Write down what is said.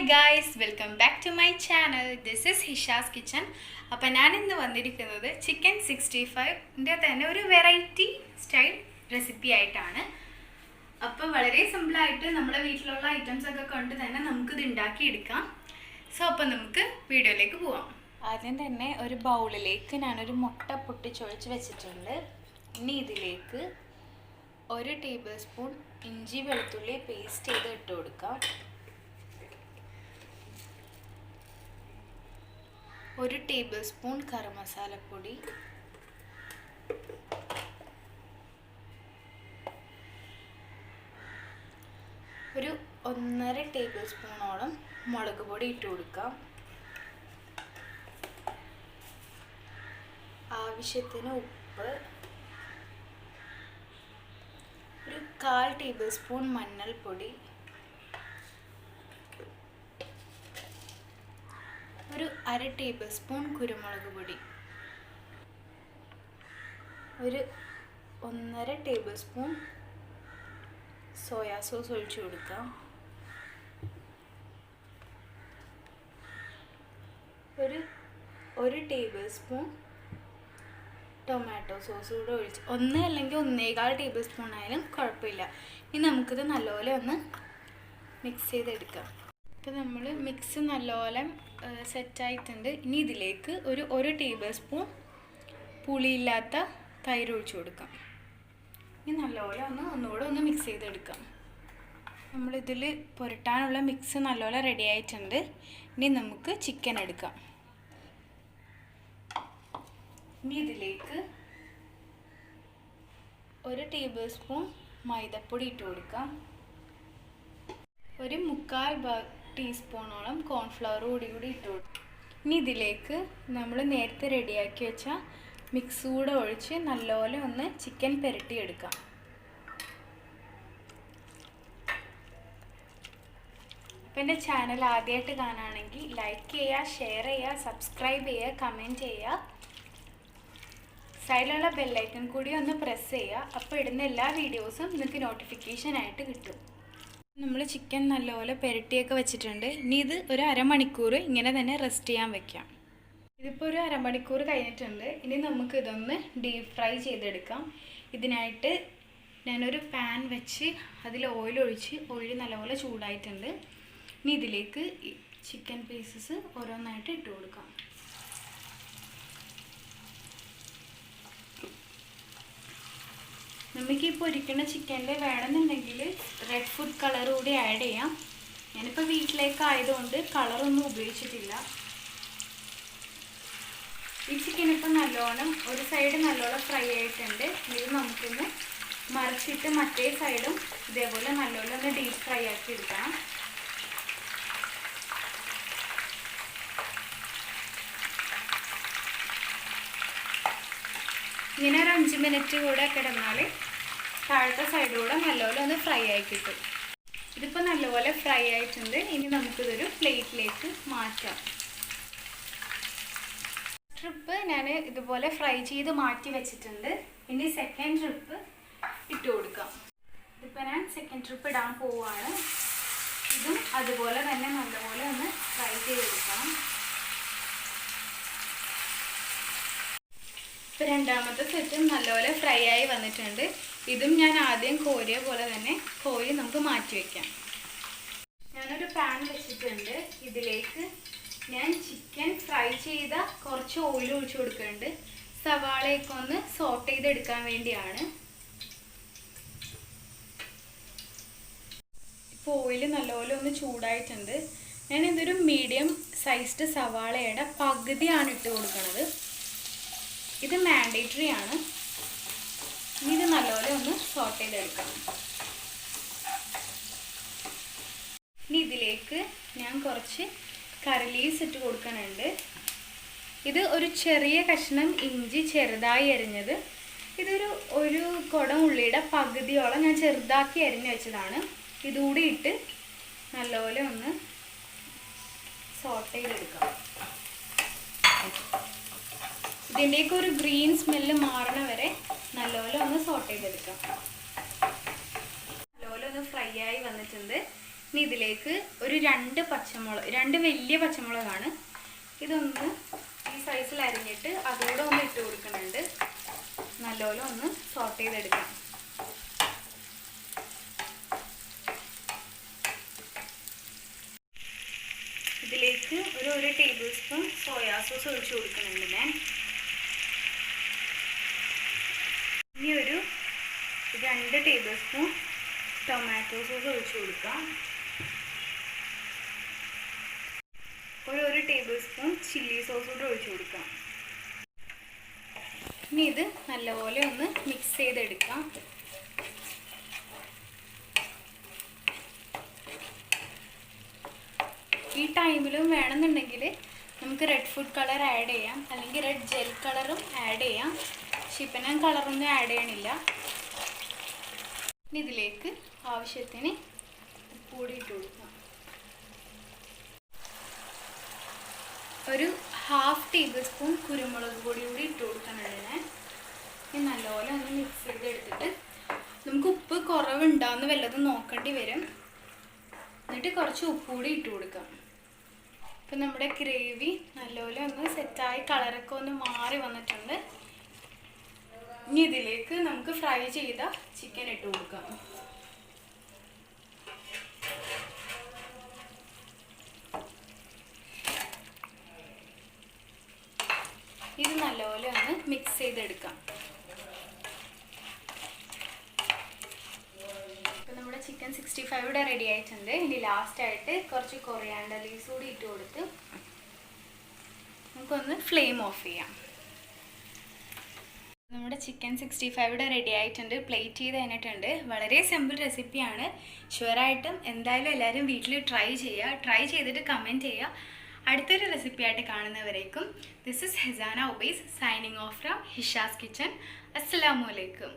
guys, welcome back to my channel. This is Hisha's kitchen. അപ്പോൾ ഞാൻ ഇന്ന് വന്നിരിക്കുന്നത് ചിക്കൻ 65ന്റെ തന്നെ ഒരു വെറൈറ്റി സ്റ്റൈൽ റെസിപ്പി ആയിട്ടാണ്. അപ്പോൾ വളരെ സിമ്പിൾ ആയിട്ട് നമ്മുടെ വീട്ടിലുള്ള ഐറ്റംസ് ഒക്കെ കൊണ്ട് തന്നെ നമുക്ക് ഇത് ഉണ്ടാക്കി എടുക്കാം. സോ അപ്പോൾ നമുക്ക് വീഡിയോയിലേക്ക് പോവാം. ആദ്യം തന്നെ ഒരു ബൗളിലേക്ക് ഞാൻ ഒരു മുട്ട പൊട്ടിച്ചൊഴിച്ച് വെച്ചിട്ടുണ്ട്. ഇനി ഇതിലേക്ക് 1 ടേബിൾ സ്പൂൺ ഇഞ്ചി വെളുത്തുള്ളി പേസ്റ്റ് ചെയ്ത് ഇട്ട് കൊടുക്കാം. 1 ടേബിൾ സ്പൂൺ ഗരം മസാലപ്പൊടി, 1.5 ടേബിൾ സ്പൂണോളം മുളക് പൊടി ഇട്ട് കൊടുക്കാം. ആവശ്യത്തിന് ഉപ്പ്, 1/4 ടേബിൾ സ്പൂൺ മഞ്ഞൾപ്പൊടി, 1/2 ടേബിൾ സ്പൂൺ കുരുമുളക് പൊടി, 1.5 ടേബിൾ സ്പൂൺ സോയാ സോസ് ഒഴിച്ചു കൊടുക്കാം. 1 ടേബിൾ സ്പൂൺ ടൊമാറ്റോ സോസ് കൂടെ ഒഴിച്ച്, 1 അല്ലെങ്കിൽ 1.25 ടേബിൾ സ്പൂൺ ആയാലും കുഴപ്പമില്ല. ഇനി നമുക്കിത് നല്ലപോലെ ഒന്ന് മിക്സ് ചെയ്തെടുക്കാം. ഇപ്പോൾ നമ്മൾ മിക്സ് നല്ലപോലെ സെറ്റായിട്ടുണ്ട്. ഇനി ഇതിലേക്ക് 1 ടേബിൾ സ്പൂൺ പുളിയില്ലാത്ത തൈര് ഒഴിച്ചു കൊടുക്കാം. ഇനി നല്ലപോലെ ഒന്നുകൂടെ ഒന്ന് മിക്സ് ചെയ്തെടുക്കാം. നമ്മളിതിൽ പുരട്ടാനുള്ള മിക്സ് നല്ലപോലെ റെഡി ആയിട്ടുണ്ട്. ഇനി നമുക്ക് ചിക്കൻ എടുക്കാം. ഇനി ഇതിലേക്ക് 1 ടേബിൾ സ്പൂൺ മൈദപ്പൊടി ഇട്ട് കൊടുക്കാം. 1/4 ടീസ്പൂണോളം കോൺഫ്ലവർ കൂടി ഇട്ട് കൊടുക്കും. ഇനി ഇതിലേക്ക് നമ്മൾ നേരത്തെ റെഡിയാക്കി വെച്ച മിക്സ് കൂടെ ഒഴിച്ച് നല്ലപോലെ ഒന്ന് ചിക്കൻ പുരട്ടിയെടുക്കാം. അപ്പോൾ എൻ്റെ ചാനൽ ആദ്യമായിട്ട് കാണുകയാണെങ്കിൽ ലൈക്ക് ചെയ്യുക, ഷെയർ ചെയ്യുക, സബ്സ്ക്രൈബ് ചെയ്യുക, കമൻറ്റ് ചെയ്യുക. സൈഡിലുള്ള ബെല്ലൈക്കൺ കൂടി ഒന്ന് പ്രസ് ചെയ്യുക. അപ്പോൾ ഇടുന്ന എല്ലാ വീഡിയോസും നിങ്ങൾക്ക് നോട്ടിഫിക്കേഷൻ ആയിട്ട് കിട്ടും. നമ്മൾ ചിക്കൻ നല്ലപോലെ പുരട്ടിയൊക്കെ വെച്ചിട്ടുണ്ട്. ഇനി ഇത് ഒരു അരമണിക്കൂർ ഇങ്ങനെ തന്നെ റെസ്റ്റ് ചെയ്യാൻ വെക്കാം. ഇതിപ്പോൾ ഒരു അരമണിക്കൂർ കഴിഞ്ഞിട്ടുണ്ട്. ഇനി നമുക്ക് ഇതൊന്ന് ഡീപ്പ് ഫ്രൈ ചെയ്തെടുക്കാം. ഇതിനായിട്ട് ഞാനൊരു പാൻ വെച്ച് അതിൽ ഓയിൽ ഒഴിച്ച്, ഓയിൽ നല്ലപോലെ ചൂടായിട്ടുണ്ട്. ഇനി ഇതിലേക്ക് ചിക്കൻ പീസസ് ഓരോന്നായിട്ട് ഇട്ട് കൊടുക്കാം. നമുക്ക് ഈ പൊരിക്കുന്ന ചിക്കൻ്റെ വേണമെന്നുണ്ടെങ്കിൽ റെഡ് ഫുഡ് കളർ കൂടി ആഡ് ചെയ്യാം. ഞാനിപ്പോൾ വീട്ടിലേക്ക് ആയതുകൊണ്ട് കളറൊന്നും ഉപയോഗിച്ചിട്ടില്ല. ഈ ചിക്കൻ ഇപ്പം നല്ലോണം ഒരു സൈഡ് നല്ലോണം ഫ്രൈ ആയിട്ടുണ്ട്. ഇത് നമുക്കൊന്ന് മറിച്ചിട്ട് മറ്റേ സൈഡും ഇതേപോലെ നല്ലോണം ഒന്ന് ഡീപ്പ് ഫ്രൈ ആക്കി എടുക്കണം. ഇങ്ങനെ ഒരു 5 മിനിറ്റ് കൂടെ കിടന്നാൽ താഴത്തെ സൈഡിലൂടെ നല്ലപോലെ ഒന്ന് ഫ്രൈ ആയി കിട്ടും. ഇതിപ്പോൾ നല്ലപോലെ ഫ്രൈ ആയിട്ടുണ്ട്. ഇനി നമുക്കിതൊരു പ്ലേറ്റിലേക്ക് മാറ്റാം. ട്രിപ്പ് ഞാൻ ഇതുപോലെ ഫ്രൈ ചെയ്ത് മാറ്റി വെച്ചിട്ടുണ്ട്. ഇനി സെക്കൻഡ് ട്രിപ്പ് ഇട്ട് കൊടുക്കാം. ഇതിപ്പോൾ ഞാൻ സെക്കൻഡ് ട്രിപ്പ് ഇടാൻ പോവുകയാണ്. ഇതും അതുപോലെ തന്നെ നല്ലപോലെ ഒന്ന് ഫ്രൈ ചെയ്തെടുക്കാം. ഇപ്പോൾ രണ്ടാമത്തെ സെറ്റും നല്ലപോലെ ഫ്രൈ ആയി വന്നിട്ടുണ്ട്. ഇതും ഞാൻ ആദ്യം കോരിയ പോലെ തന്നെ കോരി നമുക്ക് മാറ്റി വയ്ക്കാം. ഞാനൊരു പാൻ വെച്ചിട്ടുണ്ട്. ഇതിലേക്ക് ഞാൻ ചിക്കൻ ഫ്രൈ ചെയ്ത കുറച്ച് ഓയിൽ ഒഴിച്ചു കൊടുക്കുന്നുണ്ട്. സവാളയൊക്കെ ഒന്ന് സോട്ട് ചെയ്തെടുക്കാൻ വേണ്ടിയാണ്. ഇപ്പോൾ ഓയിൽ നല്ലപോലെ ഒന്ന് ചൂടായിട്ടുണ്ട്. ഞാൻ ഇതൊരു മീഡിയം സൈസ്ഡ് സവാളയുടെ പകുതിയാണ് ഇട്ട് കൊടുക്കുന്നത്. ഇത് മാൻഡേറ്ററി ആണ്. ഇനി ഇത് നല്ലപോലെ ഒന്ന് സോട്ട് ചെയ്തെടുക്കാം. ഇനി ഇതിലേക്ക് ഞാൻ കുറച്ച് കറി ലീവ്സ് ഇട്ട് കൊടുക്കുന്നുണ്ട്. ഇത് ഒരു ചെറിയ കഷ്ണം ഇഞ്ചി ചെറുതായി അരിഞ്ഞത്. ഒരു കുടം ഉള്ളിയുടെ പകുതിയോളം ഞാൻ ചെറുതാക്കി അരിഞ്ഞ് വെച്ചതാണ്. ഇതുകൂടി ഇട്ട് നല്ലപോലെ ഒന്ന് സോട്ട് ചെയ്തെടുക്കാം. ഇതിൻ്റെയൊക്കെ ഒരു ഗ്രീൻ സ്മെല്ല് മാറണ വരെ നല്ലപോലെ ഒന്ന് സോട്ട് ചെയ്തെടുക്കാം. നല്ലപോലെ ഒന്ന് ഫ്രൈ ആയി വന്നിട്ടുണ്ട്. ഇനി ഇതിലേക്ക് ഒരു 2 വലിയ പച്ചമുളകാണ്. ഇതൊന്ന് ഈ സൈസിൽ അരിഞ്ഞിട്ട് അതുകൂടെ ഒന്ന് ഇട്ട് കൊടുക്കുന്നുണ്ട്. നല്ലപോലെ ഒന്ന് സോട്ട് ചെയ്തെടുക്കാം. ഇതിലേക്ക് ഒരു ടേബിൾ സ്പൂൺ സോയാ സോസ് ഒഴിച്ച് കൊടുക്കുന്നുണ്ട് ഞാൻ. ഇനി ഒരു 2 ടേബിൾ സ്പൂൺ ടൊമാറ്റോ സോസ് ഒഴിച്ച് കൊടുക്കാം. ഒരു ടേബിൾ സ്പൂൺ ചില്ലി സോസ് കൂടെ ഒഴിച്ച് കൊടുക്കാം. ഇനി ഇത് നല്ലപോലെ ഒന്ന് മിക്സ് ചെയ്തെടുക്കാം. ഈ ടൈമിലും വേണമെന്നുണ്ടെങ്കിൽ നമുക്ക് റെഡ് ഫുഡ് കളർ ആഡ് ചെയ്യാം, അല്ലെങ്കിൽ റെഡ് ജെൽ കളറും ആഡ് ചെയ്യാം. പക്ഷെ ഇപ്പം ഞാൻ കളറൊന്നും ആഡ് ചെയ്യണില്ല. ഇനി ഇതിലേക്ക് ആവശ്യത്തിന് ഉപ്പ് കൂടി ഇട്ട് കൊടുക്കാം. ഒരു 1/2 ടേബിൾ സ്പൂൺ കുരുമുളക് പൊടി കൂടി ഇട്ട് കൊടുക്കാനുണ്ട് ഞാൻ. ഇനി നല്ലപോലെ ഒന്ന് മിക്സ് ചെയ്തെടുത്തിട്ട് നമുക്ക് ഉപ്പ് കുറവുണ്ടാവുന്ന വല്ലതും നോക്കേണ്ടി വരും. എന്നിട്ട് കുറച്ച് ഉപ്പ് കൂടി ഇട്ട് കൊടുക്കാം. ഇപ്പം നമ്മുടെ ഗ്രേവി നല്ലപോലെ ഒന്ന് സെറ്റായി കളറൊക്കെ ഒന്ന് മാറി വന്നിട്ടുണ്ട്. ഇനി ഇതിലേക്ക് നമുക്ക് ഫ്രൈ ചെയ്ത ചിക്കൻ ഇട്ട് കൊടുക്കാം. ഇത് നല്ലപോലെ ഒന്ന് മിക്സ് ചെയ്തെടുക്കാം. ഇപ്പം നമ്മുടെ ചിക്കൻ 65 ഇവിടെ റെഡി ആയിട്ടുണ്ട്. ഇനി ലാസ്റ്റായിട്ട് കുറച്ച് കൊറിയാണ്ടർ ലീവ്സ് കൂടി ഇട്ട് കൊടുത്ത് നമുക്കൊന്ന് ഫ്ലെയിം ഓഫ് ചെയ്യാം. നമ്മുടെ ചിക്കൻ 65 ഇവിടെ റെഡി ആയിട്ടുണ്ട്. പ്ലേറ്റ് ചെയ്ത് കഴിഞ്ഞിട്ടുണ്ട്. വളരെ സിമ്പിൾ റെസിപ്പിയാണ്. ഷുവറായിട്ടും എന്തായാലും എല്ലാവരും വീട്ടിൽ ട്രൈ ചെയ്യുക. ട്രൈ ചെയ്തിട്ട് കമൻറ്റ് ചെയ്യുക. അടുത്തൊരു റെസിപ്പിയായിട്ട് കാണുന്നവരേക്കും this is Hesana Obais signing off from Hisha's kitchen. അസ്സലാമു അലൈക്കും.